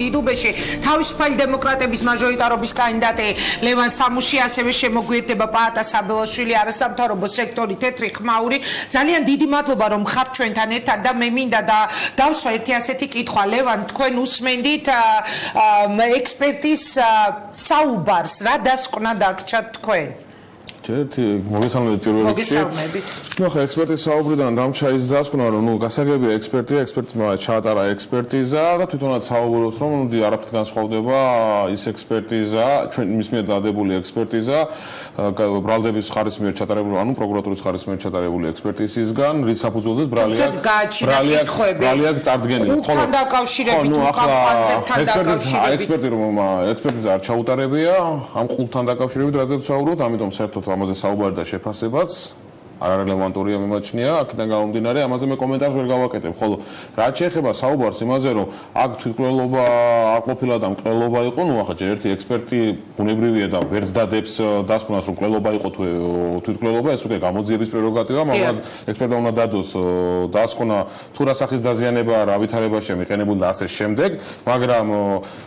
დიდუბეში თავისუფალი დემოკრატების მაჟორიტარობის კანდიდატი ლევან სამუში ასევე შემოგვიერთდება პაატა საბელაშვილი არასამთავრობო სექტორი თეთრი ხმაური ძალიან დიდი მადლობა რომ ხართ ჩვენთან ერთად და მე მინდა და დავსვა ერთი ასეთი კითხვა ლევან თქვენ უსმენდით ექსპერტის საუბარს რა დასკვნა დაგჭათ თქვენ ერთი მოგესალმებით პირველ რიგში. ნუ ხა ექსპერტის საუბრიდან დამჩა ის დასკვნა რომ ნუ გასაგებია ექსპერტმა ჩაატარა ექსპერტიზა და თვითონაც საუბრობს რომ ნუ არაფრით განსხვავდება ის ექსპერტიზა ჩვენ მის მიერ დადებული ექსპერტიზა ბრალდების ხარის მიერ ჩატარებული ანუ პროკურატურის ხარის მიერ ჩატარებული ექსპერტიზისგან რის საფუძველზეც ბრალია წარდგენილი ხოლო დაკავშირებით კამპანიებთან დაკავშირებით ექსპერტიზა არ ჩაუტარებია ამ ყულთან დაკავშირებით რაზეც საუბრობთ ამიტომ საერთოდ ამაზე საუბარი და შეფასებაც არარელევანტურია მიმაჩნია აქედან გამომდინარე ამაზე მე კომენტარს ვერ გავაკეთებ ხოლო რაც შეეხება საუბარს იმაზე რომ აქ თვითმკვლელობა არ ყოფილა და მკვლელობა იყო ნუ ახლა ერთი ექსპერტი ბუნებრივია და ვერც დადებს დასკვნას რომ მკვლელობა იყო თუ თვითმკვლელობა ეს უკვე გამოძიების პრეროგატივაა მაგრამ ექსპერტმა უნდა დადოს დასკვნა თუ რა სახის დაზიანება რა ვითარებაში მიყენებული და ასე შემდეგ მაგრამ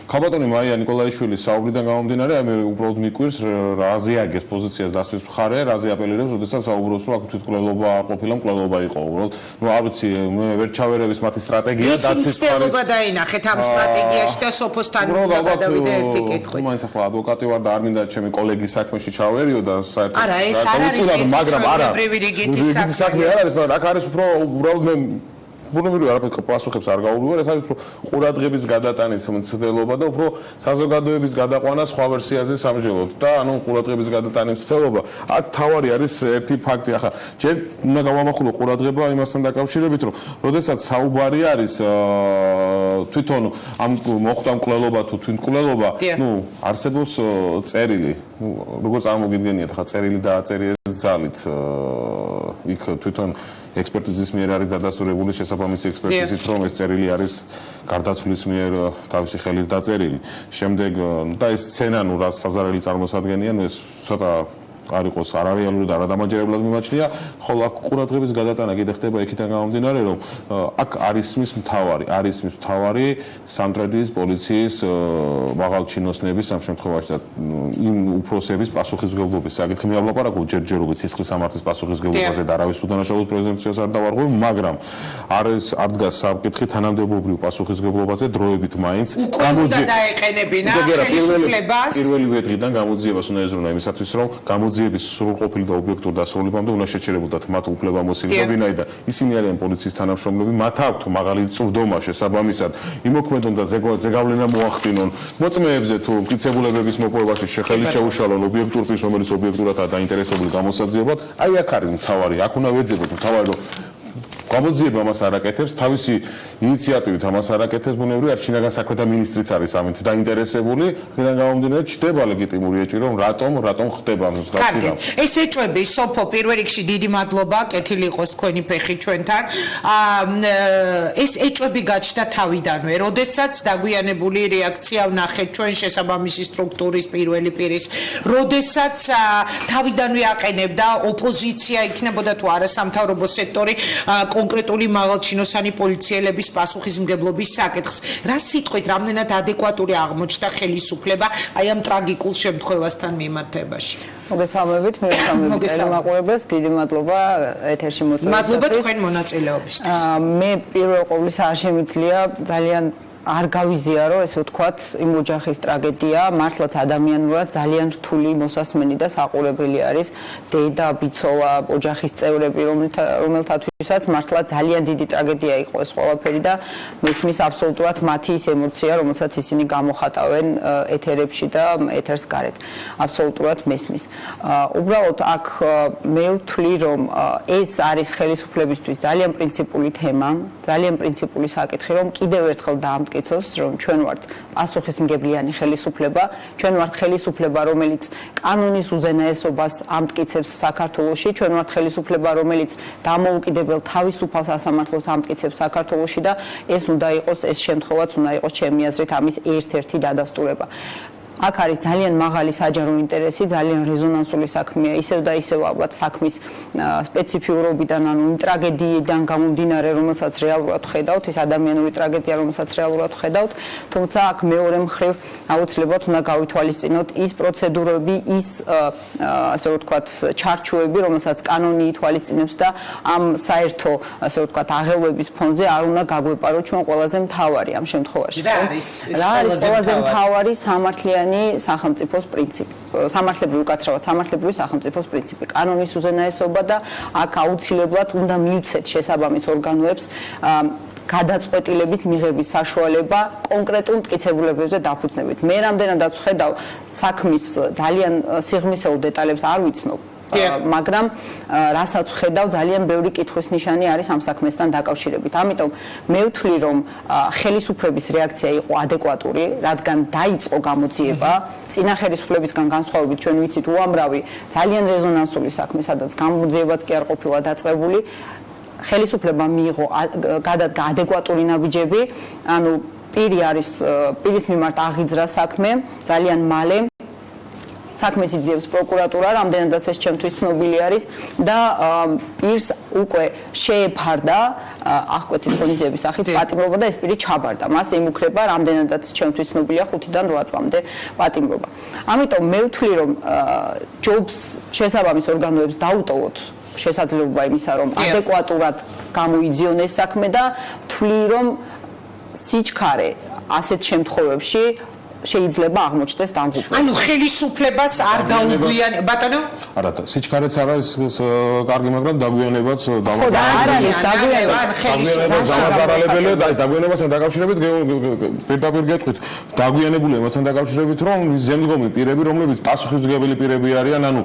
ქალბატონი მაია ნიკოლაიშვილის საუბრიდან გამომდინარე მე უბრალოდ მიკვირს რაზე აგეს პოზიციას დასვრის მხარე რაზე აპელირებს როდესაც საუბრობს რომ თვითმკვლელობა ყოფილა მკვლელობა იყო უბრალოდ ნუ არ ვიცი მე ვერ ჩავერების მათი სტრატეგია დაცვის მხარეს დაინახეთ ამ სტრატეგიაში და სოფოსთან გადავიდე ერთი კითხვით მაინც ახლა ადვოკატი ვარ და არ მინდა ჩემი კოლეგის საქმეში ჩავერიო და საერთოდ არა ეს არ არის მაგრამ არა პრივილეგიის საქმე არ არის მაგრამ აქ არის უფრო უბრალოდ მე ბუნებრივია არაფერ პასუხებს არ გაუვლივარ ეს არის უფრო ყურადღების გადატანის მცდელობა და უფრო საზოგადოების გადაყვანა სხვა ვერსიაზე სამჯელოდ და ანუ ყურადღების გადატანის მცდელობა აქ თავარი არის ერთი ფაქტი ახლა ჯერ უნდა გავამახვილო ყურადღება იმასთან დაკავშირებით რომ როდესაც საუბარი არის თვითონ ამ მოხდა მკვლელობა თუ თვითმკვლელობა ნუ არსებობს წერილი როგორც წარმოგიდგენიათ ახლა წერილი დააწერი ეს ძალით იქ თვითონ ექსპერტიზის მიერ არის დადასტურებული შესაბამისი ექსპერტიზით რომ ეს წერილი არის გარდაცვლის მიერ თავისი ხელით დაწერილი. შემდეგ და ეს სცენა ნუ რა საზარელი წარმოსადგენია, ნუ ეს ცოტა არ იყოს არარეალური და არადამაჯერებლად მიმაჩნია, ხოლო აქ ყურადღების გადატანა კიდე ხდება იქიდან გამომდინარე, რომ აქ არის მის მთავარი სამტრედიის პოლიციის მაღალჩინოსნების ამ შემთხვევაში და იმ უფროსების პასუხისმგებლობის საკითხი მე ვლაპარაკობ ჯერჯერობით სისხლის სამართლის პასუხისმგებლობაზე და არავის უდანაშაულობის პრეზუმპციას არ დავარღვევ, მაგრამ არ დგას საკითხი თანამდებობრივ პასუხისმგებლობაზე დროებით მაინც გამოძიება დაეყენებინა ხელისუფლებას პირველივე დღიდან გამოძიებას უნდა ეზრუნა იმისათვის რომ გამოძიების სრულყოფილი და ობიექტური დასრულებამდე უნდა შეჩერებოდათ მათ უფლებამოსილება ვინაიდან ისინი არიან პოლიციის თანამშრომლები მათ აქვთ მაღალი წვდომა შესაბამისად იმოქმედონ და ზეგავლენა მოახდინონ მოწმეებზე თუ მტკიცებულებების მოპოვებაში შეხელი შეუშალონ ობიექტურთვის რომელიც ობიექტურადაა დაინტერესებული გამოსაძიებად აი აქ არის მთავარი აქ უნდა ვეძებოთ მთავარი რომ გამოძიება მას არაკეთებს თავისი ინიციატივით ამას არაკეთებს ბუნებრივია არ შინაგან საქმეთა მინისტრიც არის ამით დაინტერესებული აქედან გამომდინარე ჩდება ლეგიტიმური ეჭვი რომ რატომ ხდება მსგავსი რამ ეს ეჭვები სოფო პირველ რიგში დიდი მადლობა კეთილი იყოს თქვენი ფეხი ჩვენთან ეს ეჭვები გაჩნდა თავიდანვე როდესაც დაგვიანებული რეაქცია ვნახეთ ჩვენ შესაბამისი სტრუქტურის პირველი პირის როდესაც თავიდანვე აყენებდა ოპოზიცია იქნებოდა თუ არა სამთავრობო სექტორი კონკრეტული მაღალჩინოსანი პოლიციელების პასუხისმგებლობის საკითხს. რა სიტყვით, რამდენად ადეკვატური აღმოჩნდა ხელისუფლება აი ამ ტრაგიკულ შემთხვევასთან მიმართებაში? მოგესალმებით, მოგესალმებით. დიდი მადლობა ეთერში მოწვევისთვის. მადლობა თქვენ მონაწილეობისთვის. მე პირველ ყოვლისა არ შემიძლია ძალიან არ გავიზიარო ესე ვთქვათ იმ ოჯახის ტრაგედია მართლაც ადამიანურად ძალიან რთული მოსასმენი და საყურებელი არის დედა ბიცოლა ოჯახის წევრები რომელთათვისაც მართლა ძალიან დიდი ტრაგედია იყო ეს ყველაფერი და მისმის აბსოლუტურად მათი ის ემოცია რომელსაც ისინი გამოხატავენ ეთერებში და ეთერს გარეთ აბსოლუტურად მისმის უბრალოდ აქ მე ვთვლი რომ ეს არის ხელისუფლებისთვის ძალიან პრინციპული თემა ძალიან პრინციპული საკითხი რომ კიდევ ერთხელ დაამტკიცოს რომ ჩვენ ვართ პასუხისმგებლიანი ხელისუფლება ჩვენ ვართ ხელისუფლება რომელიც კანონის უზენაესობას ამტკიცებს საქართველოში ჩვენ ვართ ხელისუფლება რომელიც დამოუკიდებელ თავისუფალ სასამართლოს ამტკიცებს საქართველოში და ეს უნდა იყოს ეს შემთხვევაც უნდა იყოს ჩემი აზრით ამის ერთ-ერთი დადასტურება აქ არის ძალიან მაღალი საჯარო ინტერესი, ძალიან რეზონანსული საქმეა, ისევ და ისევ ალბათ საქმის სპეციფიურობიდან, ანუ იმ ტრაგედიიდან გამომდინარე, რომელსაც რეალურად ხედავთ, ის ადამიანური ტრაგედია, რომელსაც რეალურად ხედავთ, თუმცა აქ მეორე მხრივ აუცილებლად უნდა გავითვალისწინოთ ის პროცედურები, ის ასე ვთქვათ, ჩარჩოები, რომელსაც კანონი ითვალისწინებს და ამ საერთო, ასე ვთქვათ, აღელვების ფონზე არ უნდა გაგვეპაროთ ჩვენ ყველაზე მთავარი ამ შემთხვევაში. რა არის ყველაზე მთავარი სამართლიანი სახელმწიფოს პრინციპი, სამართლებრივი უკაცრავად სამართლებრივი სახელმწიფოს პრინციპი, კანონის უზენაესობა და აქ აუცილებლად უნდა მიუცეთ შესაბამის ორგანოებს გადაწყვეტილების მიღების საშუალება კონკრეტულ მტკიცებულებებზე დაფუძნებით. მე რამდენადაც ხედავ საქმის ძალიან სიღრმისეულ დეტალებს არ ვიცნობ. მაგრამ რასაც ხედავ ძალიან ბევრი კითხვის ნიშანი არის ამ საქმესთან დაკავშირებით. ამიტომ მე ვთვლი რომ ხელისუფლების რეაქცია იყო ადეკვატური, რადგან დაიწყო გამოძიება, წინა ხელისუფლებისგან განსხვავებით ჩვენ ვიცით უამრავი ძალიან რეზონანსული საქმე, სადაც გამოძიებაც კი არ ყოფილა დაწყებული. ხელისუფლებამ მიიღო გადადგა ადეკვატური ნაბიჯები, ანუ პირის მიმართ აღიძრა საქმე ძალიან მალე. საქმეს იძიებს პროკურატურა, რამდენადაც ეს ჩემთვის ცნობილი არის და პირს უკვე შეეფარდა აღკვეთის ღონისძიების სახით პატიმრობა და ეს პირი ჩაბარდა. მას იმუქრება, რამდენადაც ჩემთვის ცნობილია 5-დან 8 წლამდე პატიმრობა. ამიტომ მე ვთვლი რომ ჯობს შესაბამის ორგანოებს დაუტოვოთ შესაძლებლობა იმისა, რომ ადეკვატურად გამოიძიონ ეს საქმე და ვთვლი რომ სიჩქარე ასეთ შემთხვევებში შეიძლება აღმოჩნდეს დამღუპველი. ანუ ხელისუფლებას არ გაუგვიანებთ, ბატონო? არა, სიჩქარეც არ არის კარგი, მაგრამ დაგვიანებაც არის დაგვიანება გამაზარალებელია და დაგვიანებასთან დაკავშირებით პირდაპირ გეტყვით, დაგვიანებული ემოცთან დაკავშირებით, რომ ზემდგომი პირები, რომლებიც პასუხისმგებელი პირები არიან, ანუ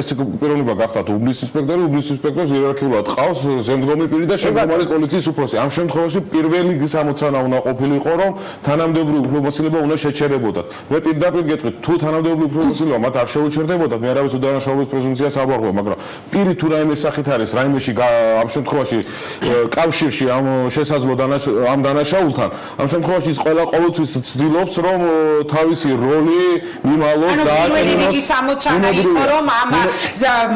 ეს პიროვნება გახდათ უბლის ინსპექტორი, უბლის ინსპექტორს იერარქიულად ყავს ზემდგომი პირი და შემდგომ არის პოლიციის უფროსი. ამ შემთხვევაში პირველი სამოცანა უნდა ყოფილიყო, რომ თანამდებობრივი უფლებამოსილება უნდა შეჩერებოდათ. მე პირდაპირ გეტყვით, თუ თანამდებობრივი უფლებამოსილება მათ არ შეუჩერდებოდათ, მე არავის უდანაშაულობის პრეზუმპციას ავარღვევ, მაგრამ პირი თუ რაიმე სახით არის, რაიმეში ამ შემთხვევაში კავშირში ამ შესაძლო ამ დანაშაულთან, ამ შემთხვევაში ის ყოველთვის ცდილობს, რომ თავისი როლი მიმალოს და ააკეთოს. ის ამოცანა იყო, რომ ამ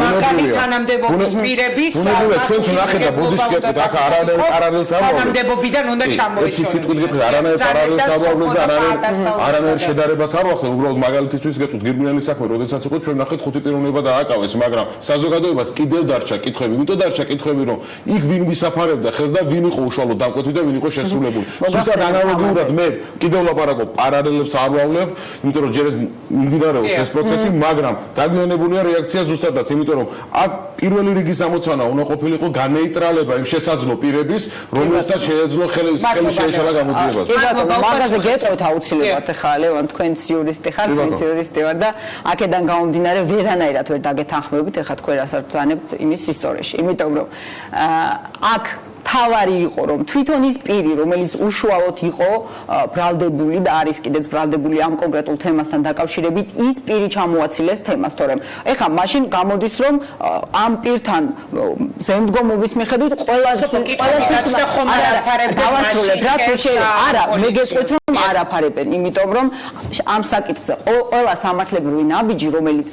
მაგარი თანამდებობის პირების ჩვენც ნახეთ და ბუდიშ გეტყვით, აქ არანაირ თანამდებობიდან უნდა ჩამოეშოროს. სიტყვით გეტყვით, არანაირ პარალელს ავავლებ და არანაირ შედარებას არ ვახდენ, უბრალოდ მაგალითისთვის გეტყვით, გირგვლიანი საქმე, როდესაც იყო ჩვენ ნახეთ 5 პიროვნება დააკავეს, მაგრამ საზოგადოებას კიდევ დარჩა კითხვები, იმიტომ დარჩა კითხვები, რომ იქ ვინ ვისაფარებდა ხელს და ვინ იყო უშუალოდ დამკვეთი და ვინ იყო შესრულებული. ზუსტად ანალოგიურად მე კიდევ ვლაპარაკობ პარალელებს არ ვავლებ, იმიტომ რომ ჯერ მიმდინარეობს ეს პროცესი, მაგრამ დაგვიანებულია რეაქცია ზუსტადაც, იმიტომ რომ აქ პირველი რიგის ამოცანა უნდა ყოფილიყო განეიტრალება იმ შესაძლო პირების, რომელსაც შეეძლო ხელი შეეშალა გამოძიებას. მაგაზე გეტყვით აუცილებლად ხა ლევან თქვენც იურისტი ხართ, ვინც იურისტი ვარ და აქედან გამომდინარე ვერანაირად ვერ დაგეთანხმებით, ეხლა თქვენ რასაც ბრძანებთ იმის ისტორიაში, იმიტომ რომ აქ თავარი იყო რომ თვითონ ის პირი რომელიც უშუალოდ იყო ბრალდებული და არის კიდეც ბრალდებული ამ კონკრეტულ თემასთან დაკავშირებით ის პირი ჩამოაცილეს თემას თორემ ეხლა მაშინ გამოდის რომ ამ პირთან ზემდგომობის მიხედვით ყველაზე დავასრულებ რა თუ არა მე გეტყვით რომ არ აფარებენ იმიტომ რომ ამ საკითხზე ყველა სამართლებრივი ნაბიჯი რომელიც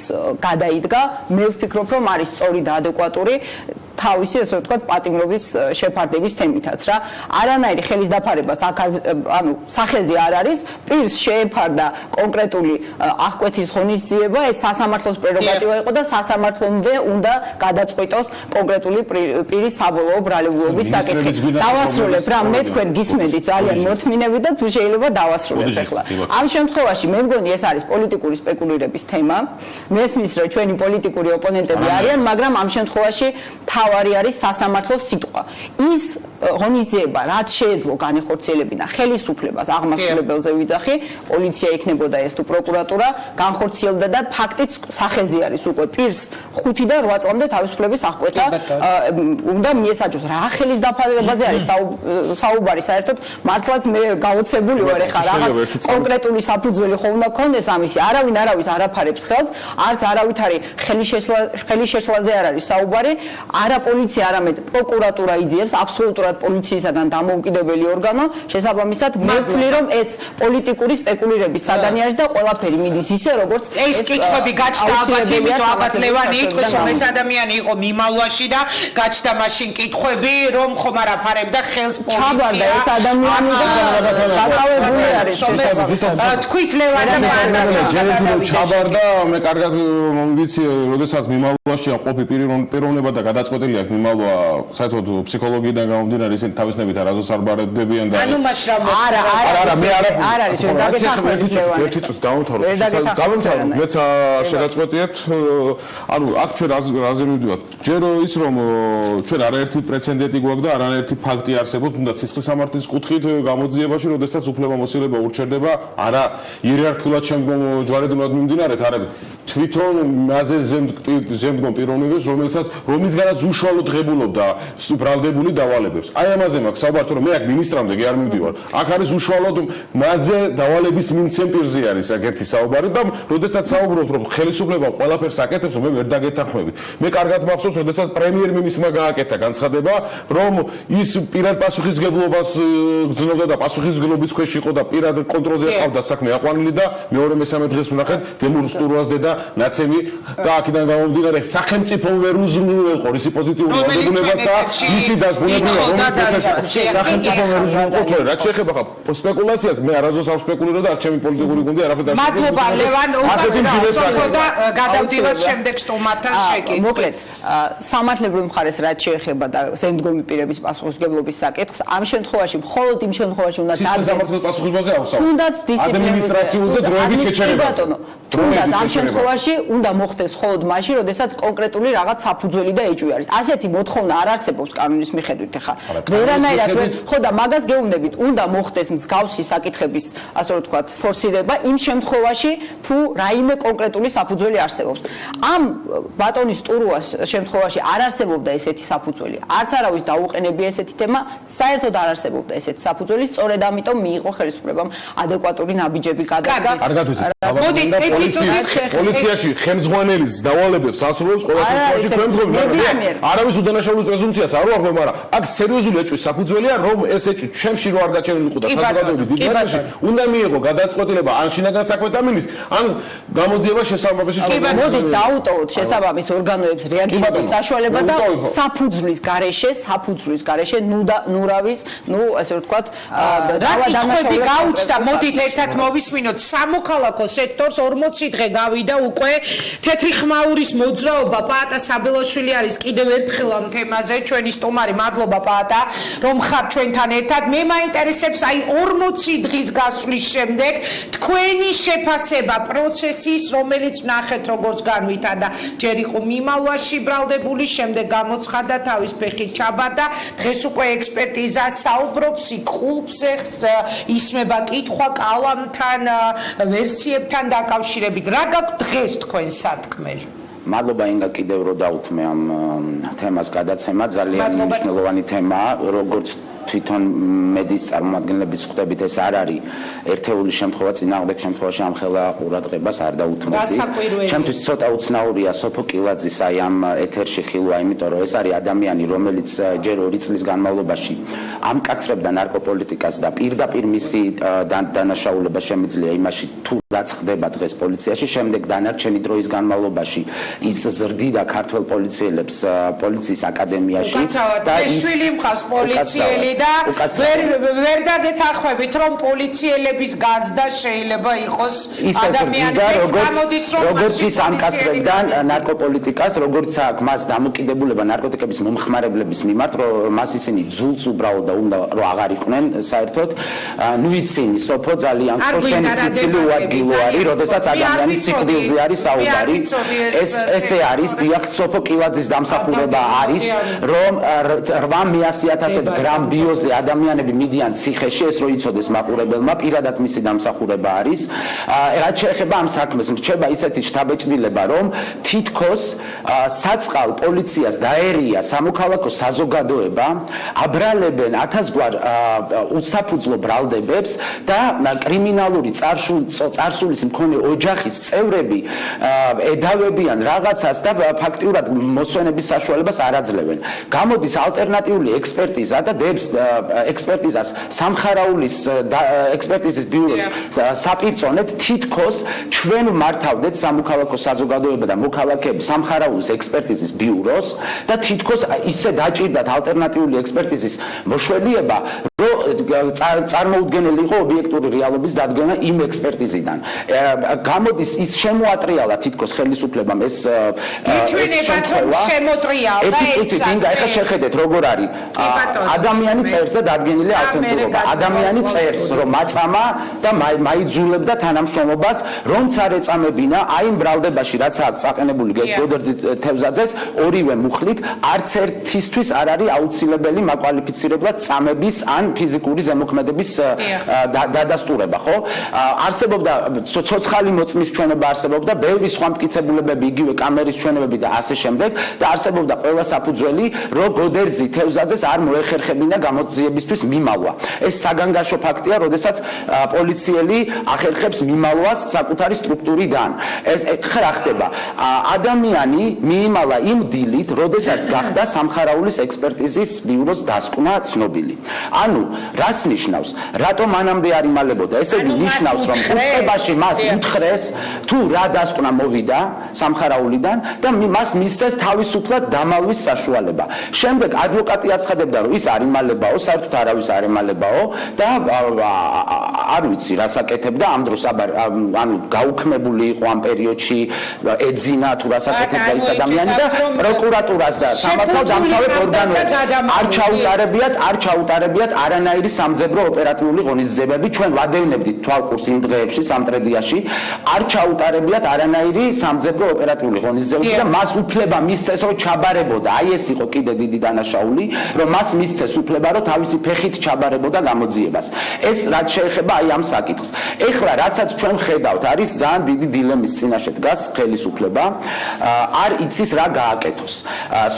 გადაიდგა მე ვფიქრობ რომ არის სწორი და ადეკვატური თავისი ესე ვთქვათ პატიმრობის შეფარდების თემითაც რა არანაირი ხელის დაფარებას ანუ სახეზე არ არის პირს შეეფარდა კონკრეტული აღკვეთის ღონისძიება ეს სასამართლოს პრეროგატივა იყო და სასამართლომდე უნდა გადაწყვიტოს კონკრეტული პირის საბოლოო ბრალებლობის საკითხი დავასრულებ რა მე თქვენ გისმენთ ძალიან მოთმინები და თუ შეიძლება დავასრულებ ახლა ამ შემთხვევაში მე მგონი ეს არის პოლიტიკური სპეკულირების თემა მესმის რომ ჩვენი პოლიტიკური ოპონენტები არიან მაგრამ ამ შემთხვევაში თავარი არის სასამართლოს სიტყვა. ის ღონისძიება, რაც შეეძლო განეხორციელებინა ხელისუფლებას აღმასრულებელზე ვიძახი, პოლიცია იქნებოდა ეს თუ პროკურატურა, განხორციელდა და ფაქტიც სახეზე არის უკვე პირს 5 და 8 წლამდე თავისუფლების აღკვეთა უნდა მიესაჯოს. რა ხელის დაფარებაზე არის საუბარი საერთოდ მართლაც მე გაოცებული ვარ ეხლა რაღაც კონკრეტული საფუძველი ხო უნდა გქონდეს ამისი. არავინ არაფარებს ხელს, არც არავითარი ხელის შეშლაზე არ არის საუბარი. არა არა პოლიცია, არამედ პროკურატურა იძიებს აბსოლუტურად პოლიციისაგან დამოუკიდებელი ორგანო, შესაბამისად მე ვთვლი რომ ეს პოლიტიკური სპეკულირების სადანი არის და ყველაფერი მიდის ისე როგორც ეს კითხვები გაჩნდა ალბათ იმიტომ ალბათ ლევანი იტყვის რომ ეს ადამიანი იყო მიმავლაში და გაჩნდა მაშინ კითხვები რომ ხომ არ აფარებდა ხელს პოლიცია ეს ადამიანი დაკავებული არის თქვით ლევან და ჯერჯერობით ჩაბარდა მე კარგად ვიცი როდესაც მიმალვაშია ყოფი პიროვნება და გადაწყვეტილი აქვს მიმალვა საერთოდ ფსიქოლოგიიდან გამომდინარე ისინი თავისნებით არასდროს არ ბარდებიან და ანუ მაშ რა არა მე არ არის ვერ დაგეთანხმებით ერთი წუთი დავამთავროთ მეც შეგაწყვეტიეთ ანუ აქ ჩვენ რაზე მივდივართ ჯერ ის რომ ჩვენ არაერთი პრეცედენტი გვაქვს და არაერთი ფაქტი არსებობს თუნდაც სისხლის სამართლის კუთხით გამოძიებაში როდესაც უფლებამოსილება ურჩევდება არა იერარქიულად შემდგომ ჯვარედნად მიმდინარეთ არამედ თვითონ მასზე ზემდგომ პიროვნებებს რომლისგანაც უშუალოდ ღებულობდა ბრალდებული დავალებებს აი ამაზე მაქვს საუბარი რომ მე აქ მინისტრამდე კი არ მივდივარ აქ არის უშუალოდ მასზე დავალების მიმცემ პირზე არის აქ ერთი საუბარი და როდესაც საუბრობთ რომ ხელისუფლება ყველაფერს აკეთებს მე ვერ დაგეთანხმებით მე კარგად მახსოვს როდესაც პრემიერ-მინისტრმა გააკეთა განცხადება რომ ის პირად პასუხისგებლობას გრძნობდა და პასუხისგებლობის ქვეშ იყო და პირად კონტროლზე ყავდა საქმე აყვანილი და მეორე მესამე დღეს ვნახეთ დემონსტრუას დედა ნაცემი და აქედან გამომდინარე სახელმწიფო ვერ უზრუნველყო ისი პოზიტიური ვალდებულებაცაა ისი და ბუნებრივია რომელიც სახელმწიფო ვერ უზრუნველყო რაც შეეხება სპეკულაციას მე არასდროს არ სპეკულირებ და არ ჩემი პოლიტიკური გუნდი არაფერ არ მადლობა ლევან და გადავდივარ შემდეგ სტუმართან შეკითხვით მოკლედ სამართლებრივ მხარეს რაც შეეხება და ზემდგომი პირების პასუხისგებლობის საკითხს ამ შემთხვევაში მხოლოდ იმ შემთხვევაში უნდა დადგეს პასუხისმგებლობაზე ავსავ თუნდაც ადმინისტრაციულზე დროებით შეჩერება თუნდაც ამ შემთხვევაში უნდა მოხდეს მხოლოდ მაშინ როდესაც კონკრეტული რაღაც საფუძველი და ეჭვი არის ასეთი მოთხოვნა არ არსებობს კანონის მიხედვით ახლა ვერანაირად ხო და მაგას გეუბნებით უნდა მოხდეს მსგავსი საკითხების ასე რომ ვთქვათ ფორსირება იმ შემთხვევაში თუ რაიმე კონკრეტული საფუძველი არსებობს ამ ბატონის ტურუას შემთხვევაში არ არსებობდა ესეთი საფუძველი არც არავის დაუყენებია ესეთი თემა საერთოდ არ არსებობდა ესეთი საფუძველი სწორედ ამიტომ მიიღო ხელისუფლებამ ადეკვატური ნაბიჯები გადადგა კარგად ვიცით პოლიციაში ხელმძღვანელის დავალებებს ასრულებს ყველა შემთხვევაში თქვენ მგონი არავის უდანაშაულო პრეზუმპციას არ ვარღვევ მაგრამ აქ სერიოზული ეჭვის საფუძველია რომ ეს ეჭვი ჩემში რო არ გაჩენილიყო და საზოგადოების დიდმეტში უნდა მიიღო გადაწყვეტილება ან შინაგან საქმეთა მინისტრს ან გამოძიება შესაბამისი მოდი დაუტოვოთ შესაბამის ორგანოებს რეაგირების საშუალება და საფუძვლის გარეშე ნურავის ასე რომ ვთქვათ რა კითხვები გაუჩნდა მოდით ერთად მოვისმინოთ სამოქალაქო სექტორს 40 დღე გავიდა უკვე თეთრი ხმაურის მოძრაობა პაატა საბელაშვილი არის კიდევ ერთხელ ამ თემაზე ჩვენი სტუმარი მადლობა პაატა რომ ხარ ჩვენთან ერთად მე მაინტერესებს აი 40 დღის გასვლის შემდეგ თქვენი შეფასება პროცესის რომელიც ნახეთ როგორც განვითარდა ჯერ იყო მიმალვაში ბრალდებული შემდეგ გამოცხადა თავის ფეხით ჩაბარდა დღეს უკვე ექსპერტიზა საუბრობს იქ ისმება კითხვა კალამთან ვერსიებთან დაკავშირებით რა გაქვთ დღეს თქვენ სათქმელი მადლობა ინგა კიდევ რო დაუთმე ამ თემას გადაცემა ძალიან მნიშვნელოვანი თემაა როგორც თვითონ მედიის წარმომადგენლების ხვდებით ეს არ არის ერთეული შემთხვევა წინააღმდეგ შემთხვევაში ამ ხელა ყურადღებას არ დაუთმობდი ჩემთვის ცოტა უცნაურია სოფო კილაძის აი ამ ეთერში ხილვა იმიტომ რომ ეს არის ადამიანი რომელიც ჯერ 2 წლის განმავლობაში ამკაცრებდა ნარკოპოლიტიკას და პირდაპირ მისი დანაშაულება შემიძლია იმაში თუ რაც ხდება დღეს პოლიციაში შემდეგ დანარჩენი დროის განმავლობაში ის ზრდიდა ქართველ პოლიციელებს პოლიციის აკადემიაში და შვილი მყავს პოლიციელი და ვერ დაგეთანხმებით რომ პოლიციელების გაზდა შეიძლება იყოს ადამიანებს გამოდის რომ როგორც ის ამკაცრებდა ნარკოპოლიტიკას როგორც აქვს მას დამოკიდებულება ნარკოტიკების მომხმარებლების მიმართ რომ მას ისინი ძულს უბრალოდ და უნდა რომ აღარ იყვნენ საერთოდ ნუ იცინი სოფო ძალიან ხოშენი სიცილი უადგილო არის როდესაც ადამიანის სიკვდილზე არის საუბარი ესე არის დიახ სოფო კილაძის დამსახურება არის რომ 800,000 გრამ ბიოზე ადამიანები მიდიან ციხეში ეს რო იცოდეს მაყურებელმა პირადად მისი დამსახურება არის რაც შეეხება ამ საქმეს რჩება ისეთი შთაბეჭდილება რომ თითქოს საწყალ პოლიციას დაერია სამოქალაქო საზოგადოება აბრალებენ 1000 გვარ უსაფუძვლო ბრალდებებს და კრიმინალური წარსულის მქონე ოჯახის წევრები ედავებიან რაღაცას და ფაქტიურად მოსვენების საშუალებას არ აძლევენ. გამოდის ალტერნატიული ექსპერტიზა და დებს ექსპერტიზას სამხარაულის ექსპერტიზის ბიუროს საპირწონეთ თითქოს ჩვენ მართავდეთ სამოქალაქო საზოგადოება და მოქალაქეები სამხარაულის ექსპერტიზის ბიუროს და თითქოს ისე დაჭირდათ ალტერნატიული ექსპერტიზის მოშველიება რომ წარმოუდგენელი იყო ობიექტური რეალობის დადგენა იმ ექსპერტიზიდან. გამოდის ის შემოატრიალა თითქოს ხელისუფლებამ ეს ჩვენებათ რომ შემოტრიალდა ეს ეხლა შეხედეთ როგორ არის ადამიანი წერს და დადგენილი ალტერნატივა ადამიანი წერს რომ მაწამა და მაიძულებდა თანამშრომლობას რომც არ ეწამებინა აი იმ ბრალდებაში რაც აქვს აყენებული გოდერძი თევზაძეს ორივე მუხლით არც ერთისთვის არ არის აუცილებელი მაკვალიფიცირებლად წამების ან ფიზიკური ზემოქმედების დადასტურება, ხო? არსებობდა ცოცხალი მოწმის ჩვენება არსებობდა, ბევრი სხვა მტკიცებულებები, იგივე კამერის ჩვენებები და ასე შემდეგ და არსებობდა ყველა საფუძველი, რომ გოდერძი თევზაძეს არ მოეხერხებინა გამოძიებისთვის მიმალვა. ეს საგანგაშო ფაქტია, როდესაც პოლიციელი ახერხებს მიმალვას საკუთარი სტრუქტურიდან. ეს რა ხდება? ადამიანი მიიმალა იმ დილით, როდესაც გახდა სამხარაულის ექსპერტიზის ბიუროს დასკვნა ცნობილი. ანუ რას ნიშნავს? რატომ მანამდე არ იმალებოდა? ესე იგი ნიშნავს, რომ უწყებაში მას უთხრეს, თუ რა დასკვნა მოვიდა სამხარაულიდან და მას მისცეს თავისუფლად დამალვის საშუალება. შემდეგ ადვოკატი აცხადებდა, რომ ის არ იმალებაო, საერთოდ არავის არ იმალებაო და არ ვიცი რას აკეთებდა ამ დროს ანუ გაუქმებული იყო ამ პერიოდში ეძინა თუ რას აკეთებდა ის ადამიანი და პროკურატურას და სამართალდამცავ ორგანოებს არ ჩაუტარებიათ არანაირი სამძებრო ოპერატიული ღონისძიებები. ჩვენ ვადევნებდით თვალყურს იმ დღეებში სამტრედიაში არ ჩაუტარებიათ არანაირი სამძებრო ოპერატიული ღონისძიებები და მას უფლება მისცეს რომ ჩაბარებოდა. აი ეს იყო კიდე დიდი დანაშაული, რომ მას მისცეს უფლება რომ თავისი ფეხით ჩაბარებოდა გამოძიებას. ეს რაც შეეხება აი ამ საკითხს. ეხლა რასაც ჩვენ ხედავთ, არის ძალიან დიდი დილემის წინაშე დგას ხელისუფლება, არ იცის რა გააკეთოს.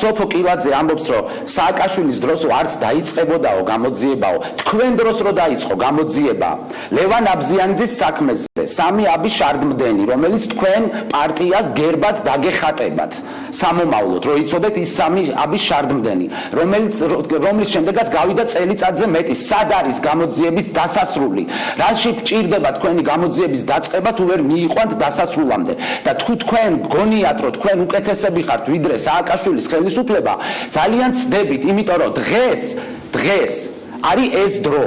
სოფო კილაძე ამბობს, რომ სააკაშვილის დროს არც დაიწყებოდაო გამოძიებაო, თქვენ დროს რო დაიწყო გამოძიება ლევან აბზიანიძის საქმეზე, სამი აბი შარდმდენი, რომელიც თქვენ პარტიას გერბად დაგეხატებათ. სამომავლოდ რო იცოდეთ ის სამი აბი შარდმდენი, რომლის შემდეგაც გავიდა წელიწადზე მეტი. სად არის გამოძიების დასასრული? რაში გჭირდება თქვენი გამოძიების დაწყება თუ ვერ მიიყვანთ დასასრულამდე? და თუ თქვენ გონიათ რომ თქვენ უკეთესები ხართ ვიდრე სააკაშვილის ხელისუფლება, ძალიან ცდებით, იმიტომ რომ დღეს არის ეს დრო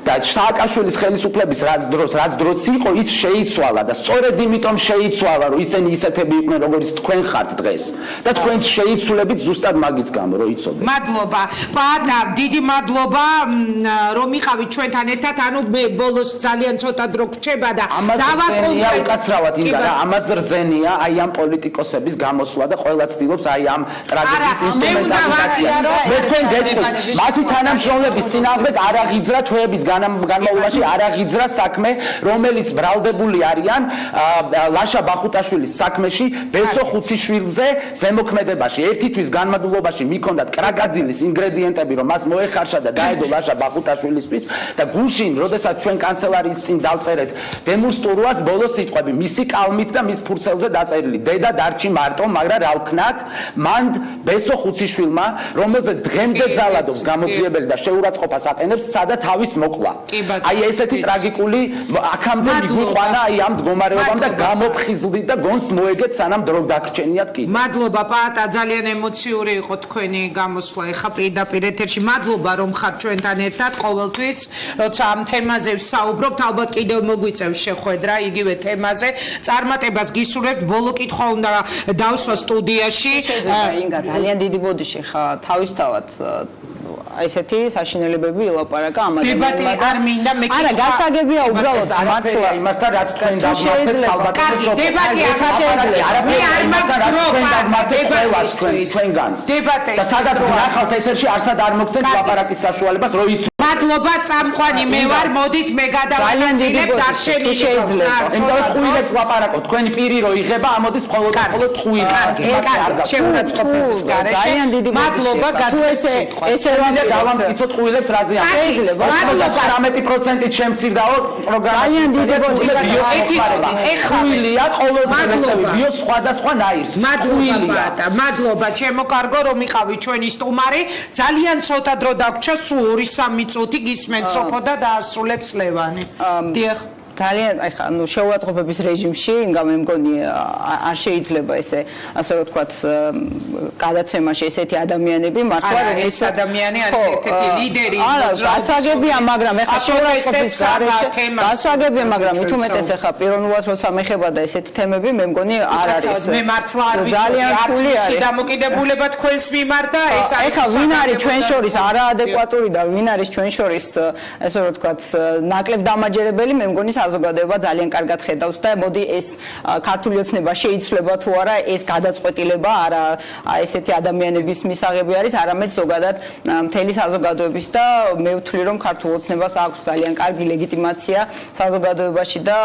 და სააკაშვილის ხელისუფლების რაც დროც იყო ის შეიცვალა და სწორედ იმიტომ შეიცვალა რომ ისინი ისეთები იყვნენ როგორც თქვენ ხართ დღეს და თქვენ შეიცვლებით ზუსტად მაგის გამო რომ იცოდეთ. მადლობა. პატა, დიდი მადლობა რომ იყავით ჩვენთან ერთად. ანუ მე ბოლოს ძალიან ცოტა დრო გრჩება და დავაკონკრეტებთ. ამას რძენია აი ამ პოლიტიკოსების გამოსვლა და ყველა ცდილობს აი ამ ტრაგედიის ინსტრუმენტალიზაცია. მე თქვენ გეტყვით, მათი თანამშრომლების წინააღმდეგ არ აღიძრა თვეების განმავლობაში არ აღიძრა საქმე, რომელიც ბრალდებული არიან ლაშა ბახუტაშვილის საქმეში ბესო ხუციშვილზე ზემოქმედებაში. ერთი თვის განმავლობაში მიქონდათ კრაკაძილის ინგრედიენტები, რომ მას მოეხარშა და დაედო ლაშა ბახუტაშვილისთვის და გუშინ, როდესაც ჩვენ კანცელარიის წინ დავწერეთ დემონსტრუას ბოლოს სიტყვები, მისი კალმით და მის ფურცელზე დაწერილი. დედა დარჩი მარტო, მაგრამ რა ვქნათ, მან ბესო ხუციშვილმა, რომელზეც დღემდე ძალადობს გამოძიებელი და შეურაცხყოფას აყენებს, სადა თავის მოკლა. აი ესეთი ტრაგიკული აქამდე მიგვიყვანა აი ამ მდგომარეობამ და გამოფხიზლდით და გონს მოეგეთ სანამ დრო დაგრჩენიათ კი. მადლობა პაატა, ძალიან ემოციური იყო თქვენი გამოსვლა ეხა პირდაპირ ეთერში. მადლობა რომ ხართ ჩვენთან ერთად ყოველთვის, როცა ამ თემაზე ვსაუბრობთ, ალბათ კიდევ მოგვიწევს შეხვედრა იგივე თემაზე. წარმატებას გისურვებთ. ბოლო კითხვა უნდა დავსვა სტუდიაში. ინგა ძალიან დიდი ბოდიში ხა თავისთავად ესეთი საშინელებები ილაპარაკა ამ ადამიანებთან. დებატი არ მინდა მე არა, გასაგებია უბრალოდ მართლა იმასთან რაც თქვენ დაგმართეთ ალბათ კარგი, დებატი არ შეიძლება. მე არ მაქვს თქვენგანს. და სადაც ნახავთ ეთერში არსად არ მოგცემთ ლაპარაკის საშუალებას, რო იცოდეთ. მადლობა წამყვანი მე ვარ მოდით მე გადავანაწილებ დარჩენილი შეიძლება იმიტომ რომ ხუილებს ლაპარაკობ თქვენი პირი რო იღება ამოდის მხოლოდ ხუილი შეურაცხყოფების გარეშე ძალიან დიდი მადლობა გაცეთ სიტყვას ესე რომ დავამტკიცოთ ხუილებს რაზე შეიძლება 18%-ით შემცირდაო პროგრამა ძალიან დიდი ხუილია ყოველდღიურები ბიო სხვადასხვა ნაირს მადლობა ჩემო კარგო რომ იყავი ჩვენი სტუმარი ძალიან ცოტა დრო დაგვრჩა სულ 2-3 წუთი გისმენთ სოფო და დაასრულებს ლევანი დიახ ძალიან ახლა ნუ შეურაცხყოფების რეჟიმში მე მგონი არ შეიძლება ესე ასე რომ ვთქვათ გადაცემაში ესეთი ადამიანები მართლა ეს ადამიანი არის ერთ-ერთი ლიდერი გასაგებია მაგრამ ახლა შეურაცხყოფის გარეშე გასაგებია მაგრამ მით უმეტეს ახლა პიროვნულად როცა მეხება და ესეთი თემები მე მგონი არ არის მე მართლა არ ვიცი არც მისი დამოკიდებულება თქვენს მიმართ და ეს არის ახლა ვინ არის ჩვენ შორის არაადეკვატური და ვინ არის ჩვენ შორის ასე რომ ვთქვათ ნაკლებ დამაჯერებელი მე მგონი საზოგადოება ძალიან კარგად ხედავს და მოდი ეს ქართული ოცნება შეიცვლება თუ არა ეს გადაწყვეტილება არა ესეთი ადამიანების მისაღები არის არამედ ზოგადად მთელი საზოგადოების და მე ვთვლი რომ ქართულ ოცნებას აქვს ძალიან კარგი ლეგიტიმაცია საზოგადოებაში და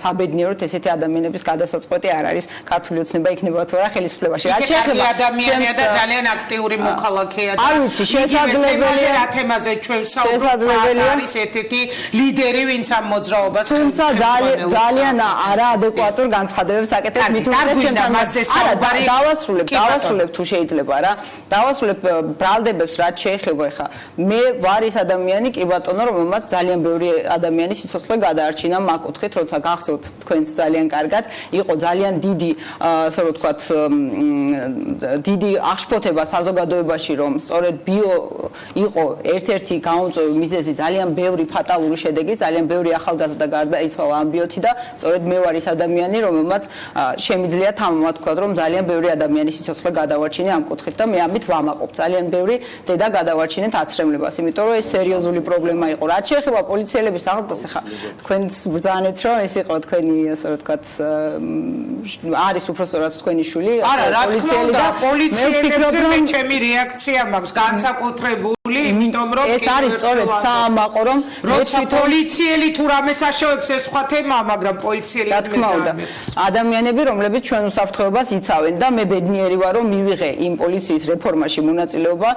საბედნიეროდ ესეთი ადამიანების გადასაწყვეტი არ არის ქართული ოცნება იქნება თუ არა ხელისუფლებაში რაც შეეხება ადამიანია და ძალიან აქტიური მოქალაქეა და არ ვიცი შესაძლებელია რა თემაზე ჩვენ საუბრობთ არის ერთ-ერთი ლიდერი ვინც ამ მოძრაობას თუმცა ძალიან არაადეკვატურ განცხადებებს აკეთებს მით უმეტეს ჩემთან არა დავასრულებ თუ შეიძლება რა დავასრულებ ბრალდებებს რაც შეეხება ხა მე ვარ ის ადამიანი კი ბატონო რომელმაც ძალიან ბევრი ადამიანის სიცოცხლე გადაარჩინა მაკუთხით როცა გახსოვთ თქვენს ძალიან კარგად იყო ძალიან დიდი ასე რომ ვთქვათ დიდი აღშფოთება საზოგადოებაში რომ სწორედ ბიო იყო ერთ-ერთი გამოწვევი მიზეზი ძალიან ბევრი ფატალური შედეგი ძალიან ბევრი ახალგაზრდა გარდაიცვალა ამბიოთი და სწორედ მე ვარ ის ადამიანი რომელმაც შემიძლია თამამად თქვა რომ ძალიან ბევრი ადამიანის სიცოცხლე გადავარჩინე ამ კუთხით და მე ამით ვამაყობ ძალიან ბევრი დედა გადავარჩინეთ აცრემლებას იმიტომ რომ ეს სერიოზული პრობლემა იყო რაც შეეხება პოლიციელების აღდგას ახლა თქვენს ბრძანეთ რომ ეს იყო თქვენი ასე რომ ვთქვათ არის უბრალოდ თქვენი შვილი პოლიციელი და პოლიციელებზე მე ჩემი რეაქცია მაქვს განსაკუთრებული იმიტომ რომ ეს არის სწორედ საამაყო რომ როცა პოლიციელი თუ რამეს აშოვებს ეს სხვა თემაა მაგრამ პოლიციელი რა თქმა უნდა ადამიანები რომლებიც ჩვენ უსაფრთხოებას იცავენ და მე ბედნიერი ვარ რომ მივიღე იმ პოლიციის რეფორმაში მონაწილეობა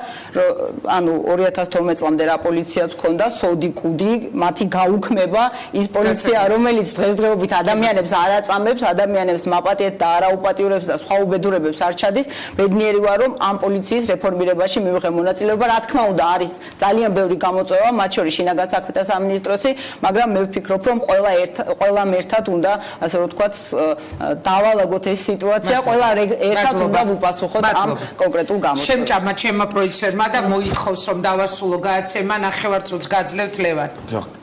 ანუ 2012 წლამდე რა პოლიციაც ჰქონდა სოდი კუდი მათი გაუქმება ის პოლიცია რომელიც დღესდღეობით ადამიანებს არ აწამებს ადამიანებს მაპატიეთ და არაუპატიურებს და სხვა უბედურებებს არ ჩადის ბედნიერი ვარ რომ ამ პოლიციის რეფორმირებაში მივიღე მონაწილეობა რა თქმა უნდა არის ძალიან ბევრი გამოწვევა მათ შორის შინაგან საქმეთა სამინისტროსი მაგრამ მე ვფიქრობ რომ ყველამ ერთად უნდა ასე რომ ვთქვათ დავალაგოთ ეს სიტუაცია ყველა ერთად უნდა ვუპასუხოთ ამ კონკრეტულ გამოწვევას შემჭამა ჩემმა პროდიუსერმა და მოითხოვს რომ დავასრულო გადაცემა ნახევარწუთს გაძლევთ ლევან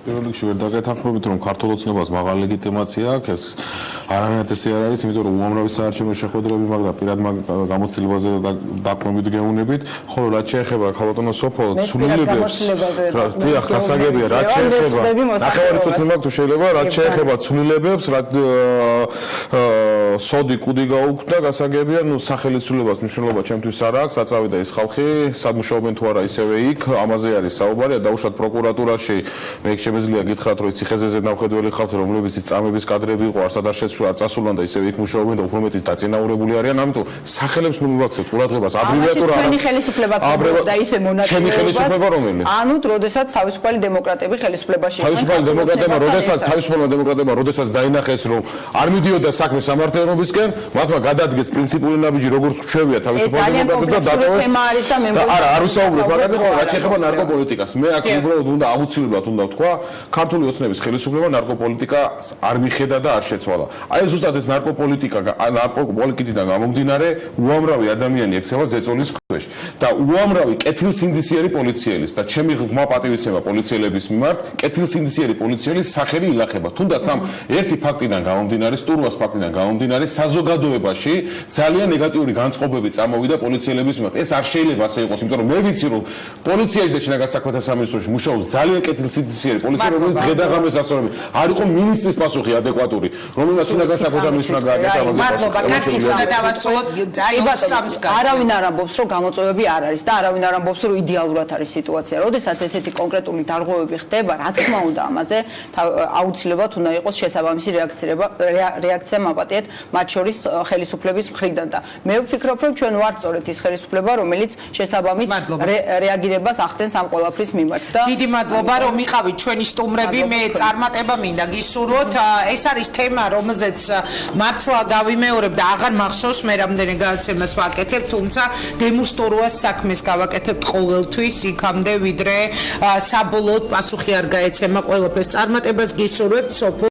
პირველ რიგში ვერ დაგეთანხმებით რომ ქართულ ოცნებას მაღალი ლეგიტიმაცია აქვს ეს არანაირად ესე არ არის იმიტომ რომ უამრავი საარჩევნო შეხვედრები მაქვს და პირად გამოცდილებაზე დაკვირვებით გეუბნებით ხოლო რაც შეეხება ქალბატონო სოფო ცვლილებებს დიახ გასაგებია რაც შეეხება ნახევარწუთი მაქვს თუ შეიძლება რაც შეეხება ცვლილებებს რაც სოდი კუდი გაუქმდა გასაგებია ნუ სახელისუფლებას მნიშვნელობა ჩემთვის არ აქვს აწავიდა ეს ხალხი სამუშაობენ თუ არა ისევე იქ ამაზე არის საუბარი დაუშვათ პროკურატურაში მე შემიძლია გითხრათ რომ ციხეზეზე ნავხედველი ხალხი რომლებიც წამების კადრები იყო არსად არ შეცვლა არ წასულან და ისევე იქ მუშაობენ და უფრო მეტიც დაწინაურებული არიან ამიტომ სახელებს ნუ მივაქცევთ ყურადღებას აბრევიატურა ჩვენი ხელისუფლება და ისე მონაწილეობას ჩემი ხელისუფლება რომელი ანუ როდესაც თავისუფალი დემოკრატები ხელისუფლებაში თავისუფალი დემოკრატებმა როდესაც დაინახეს რომ არ მიდიოდა საქმე სამართლებისკენ მათმა გადადგეს პრინციპული ნაბიჯი როგორც რჩევია თავისუფალი დემოკრატებმა და დატოვეს არა არ ვისაუბრებ მაგაზე ხო რაც შეეხება ნარკოპოლიტიკას მე აქ უბრალოდ უნდა აუცილებლად უნდა ვთქვა ქართული ოცნების ხელისუფლება ნარკოპოლიტიკას არ მიხედა და არ შეცვალა აი ზუსტად ეს ნარკოპოლიტიკიდან გამომდინარე უამრავი ადამიანი ექცევა ზეწოლის ქვეშ და უამრავი კეთილსინდისიერი პოლიციელის და ჩემი ღრმა პატივისცემა პოლიციელების მიმართ კეთილსინდისიერი პოლიციელის სახელი ილახება თუნდაც ამ ერთი ფაქტიდან გამომდინარე სტურვას ფაქტიდან გამომდინარე საზოგადოებაში ძალიან ნეგატიური განწყობები წამოვიდა პოლიციელების მიმართ ეს არ შეიძლება ასე იყოს იმიტომ რომ მე ვიცი რომ პოლიციაში და შინაგან საქმეთა სამინისტროში მუშაობს ძალიან კეთილსინდისიერი პოლიციელი რომელიც დღე-დღე ასწორებს არ იყო მინისტრის პასუხი ადეკვატური რომელსაც შინაგან საქმეთა მინისტრმა გააკეთა მადლობა კაცი წოდა დავასრულოთ აი 23-ს არავინ არ ამბობს რომ გამოწვევები არ არის და არავინ არ ამბობს რომ იდეალურად არის სიტუაცია. როდესაც ესეთი კონკრეტული დარღვევები ხდება, რა თქმა უნდა ამაზე აუცილებლად უნდა იყოს შესაბამისი რეაქცია მაპატიეთ მათ შორის ხელისუფლების მხრიდან და მე ვფიქრობ რომ ჩვენ ვართ სწორედ ის ხელისუფლება რომელიც შესაბამის რეაგირებას ახდენს ამ ყველაფრის მიმართ და დიდი მადლობა რომ მიყავით ჩვენი სტუმრები მე წარმატება მინდა გისურვოთ ეს არის თემა რომელზეც მართლა დავიმეორებ და აღარ მახსოვს მე რამდენი გადაცემას ვაკეთებ თუმცა დემუსტორუას საქმეს გავაკეთებთ ყოველთვის იქამდე ვიდრე საბოლოოდ პასუხი არ გაეცემა ყველაფერს წარმატებას გისურვებთ სოფო